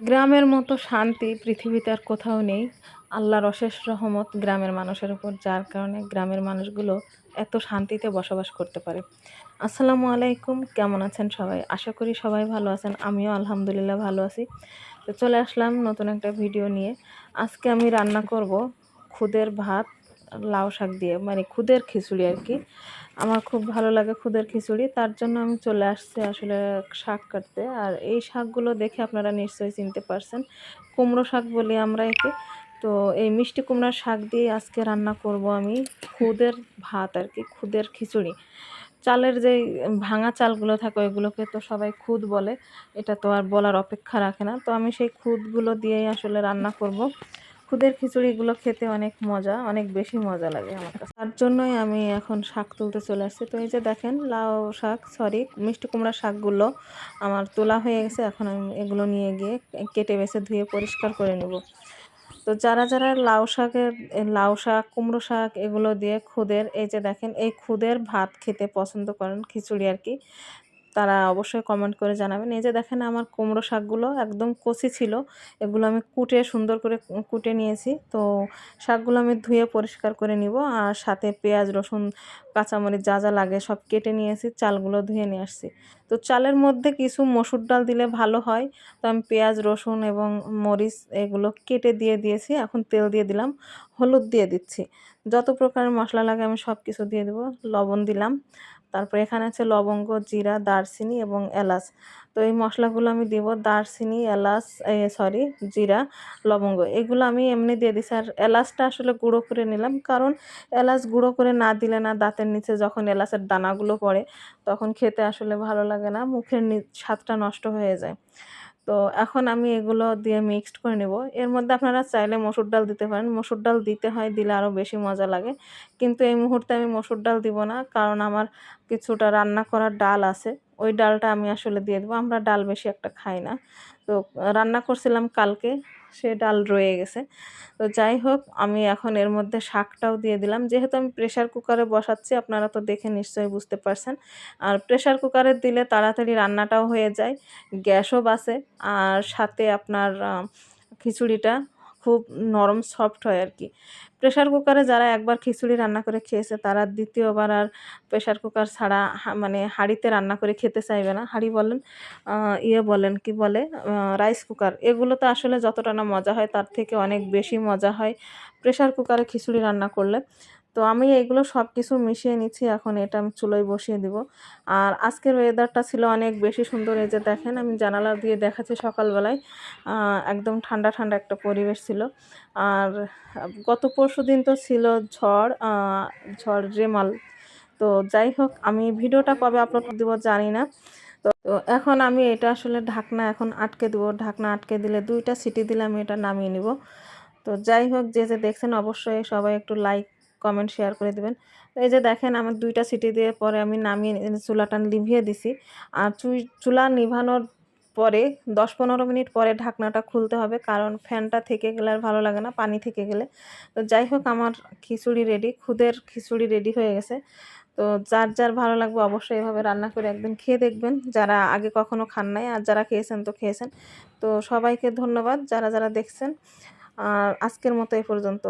গ্রামের মতো শান্তি পৃথিবীতে আর কোথাও নেই। আল্লাহর অশেষ রহমত গ্রামের মানুষের উপর, যার কারণে গ্রামের মানুষগুলো এত শান্তিতে বসবাস করতে পারে। আসসালামু আলাইকুম, কেমন আছেন সবাই? আশা করি সবাই ভালো আছেন, আমিও আলহামদুলিল্লাহ ভালো আছি। তো চলে আসলাম নতুন একটা ভিডিও নিয়ে। আজকে আমি রান্না করব খুদের ভাত লাউ শাক দিয়ে, মানে খুদের খিচুড়ি আর কি। আমার খুব ভালো লাগে খুদের খিচুড়ি, তার জন্য আমি চলে আসছি আসলে শাক কাটতে। আর এই শাকগুলো দেখে আপনারা নিশ্চয়ই চিনতে পারছেন, কুমড়ো শাক বলি আমরা একে। তো এই মিষ্টি কুমড়ার শাক দিয়ে আজকে রান্না করব আমি খুদের ভাত আর কি, খুদের খিচুড়ি। চালের যে ভাঙা চালগুলো থাকে ওইগুলোকে তো সবাই খুদ বলে, এটা তো আর বলার অপেক্ষা রাখে না। তো আমি সেই খুদগুলো দিয়েই আসলে রান্না করব। খুদের খিচুড়িগুলো খেতে অনেক মজা, অনেক বেশি মজা লাগে আমার কাছে। তার জন্যই আমি এখন শাক তুলতে চলে আসছি। তো এই যে দেখেন লাউ শাক, সরি মিষ্টি কুমড়া শাকগুলো আমার তোলা হয়ে গেছে। এখন আমি এগুলো নিয়ে গিয়ে কেটে বেছে ধুয়ে পরিষ্কার করে নেব। তো যারা যারা লাউ শাক কুমড়ো শাক এগুলো দিয়ে খুদের, এই যে দেখেন এই খুদের ভাত খেতে পছন্দ করেন, খিচুড়ি আর কি, তারা অবশ্যই কমেন্ট করে জানাবেন। এই যে দেখেন আমার কুমড়ো শাকগুলো একদম কচি ছিল, এগুলো আমি কুটে সুন্দর করে কুটে নিয়েছি। তো শাকগুলো আমি ধুয়ে পরিষ্কার করে নিব, আর সাথে পেঁয়াজ রসুন কাঁচামরিচ যা যা লাগে সব কেটে নিয়েছি, চালগুলো ধুয়ে নিয়ে আসছি। তো চালের মধ্যে কিছু মসুর ডাল দিলে ভালো হয়। তো আমি পেঁয়াজ রসুন এবং মরিচ এগুলো কেটে দিয়ে দিয়েছি। এখন তেল দিয়ে দিলাম, হলুদ দিয়ে দিচ্ছি, যত প্রকারের মশলা লাগে আমি সব কিছু দিয়ে দেবো। লবণ দিলাম, তারপর এখানে আছে লবঙ্গ, জিরা, দারচিনি এবং এলাচ। তো এই মশলাগুলো আমি দেব, দারচিনি, এলাচ, সরি জিরা, লবঙ্গ এগুলো আমি এমনি দিয়ে দিছি। আর এলাচটা আসলে গুঁড়ো করে নিলাম, কারণ এলাচ গুঁড়ো করে না দিলে না দাঁতের নিচে যখন এলাচের দানাগুলো পড়ে তখন খেতে আসলে ভালো লাগে না, মুখের স্বাদটা নষ্ট হয়ে যায়। তো এখন আমি এগুলো দিয়ে মিক্সড করে নেব। এর মধ্যে আপনারা চাইলে মসুর ডাল দিতে পারেন, মসুর ডাল দিতে হয়, দিলে আরও বেশি মজা লাগে। কিন্তু এই মুহূর্তে আমি মসুর ডাল দিব না, কারণ আমার কিছুটা রান্না করার ডাল আছে, ওই ডালটা আমি আসলে দিয়ে দেবো। আমরা ডাল বেশি একটা খাই না। তো রান্না করছিলাম কালকে, সে ডাল রয়ে গেছে। তো যাই হোক, আমি এখন এর মধ্যে শাকটাও দিয়ে দিলাম। যেহেতু আমি প্রেশার কুকারে বসাচ্ছি, আপনারা তো দেখে নিশ্চয়ই বুঝতে পারছেন। আর প্রেশার কুকারে দিলে তাড়াতাড়ি রান্নাটাও হয়ে যায়, গ্যাসও বাঁচে, আর সাথে আপনার খিচুড়িটা খুব নরম সফট হয় আর কি। প্রেশার কুকারে যারা একবার খিচুড়ি রান্না করে খেয়েছে তারা দ্বিতীয়বার আর প্রেশার কুকার ছাড়া মানে হাঁড়িতে রান্না করে খেতে চাইবে না। হাঁড়ি বলেন, বলেন কি বলে, রাইস কুকার, এগুলো তো আসলে যতটা না মজা হয় তার থেকে অনেক বেশি মজা হয় প্রেশার কুকারে খিচুড়ি রান্না করলে। তো আমি এগুলো সব কিছু মিশিয়ে নিচ্ছি, এখন এটা আমি চুলোয় বসিয়ে দিব। আর আজকের ওয়েদারটা ছিল অনেক বেশি সুন্দর। এই যে দেখেন আমি জানালা দিয়ে দেখাচ্ছি, সকালবেলায় একদম ঠান্ডা ঠান্ডা একটা পরিবেশ ছিল। আর গত পরশুদিন তো ছিল ঝড়, ঝড় রেমাল। তো যাই হোক, আমি ভিডিওটা কবে আপলোড দিব জানি না। তো এখন আমি এটা আসলে ঢাকনা এখন আটকে দেবো, ঢাকনা আটকে দিলে 2টা সিটি দিলে আমি এটা নামিয়ে নিব। তো যাই হোক, যে যে দেখছেন অবশ্যই সবাই একটু লাইক কমেন্ট শেয়ার করে দিবেন। তো এই যে দেখেন আমার 2টা সিটি দিয়ে পরে আমি নামিয়ে চুলাটা নিভিয়ে দিছি। আর চুলা নিভানোর পরে 10-15 মিনিট পরে ঢাকনাটা খুলতে হবে, কারণ ফ্যানটা থেকে গেলে আর ভালো লাগে না, পানি থেকে গেলে। তো যাই হোক, আমার খিচুড়ি রেডি, খুদের খিচুড়ি রেডি হয়ে গেছে। তো যার যার ভালো লাগবে অবশ্যই এভাবে রান্না করে একদিন খেয়ে দেখবেন, যারা আগে কখনো খান নাই, আর যারা খেয়েছেন তো খেয়েছেন। তো সবাইকে ধন্যবাদ যারা যারা দেখছেন। আর আজকের মতো এই পর্যন্ত।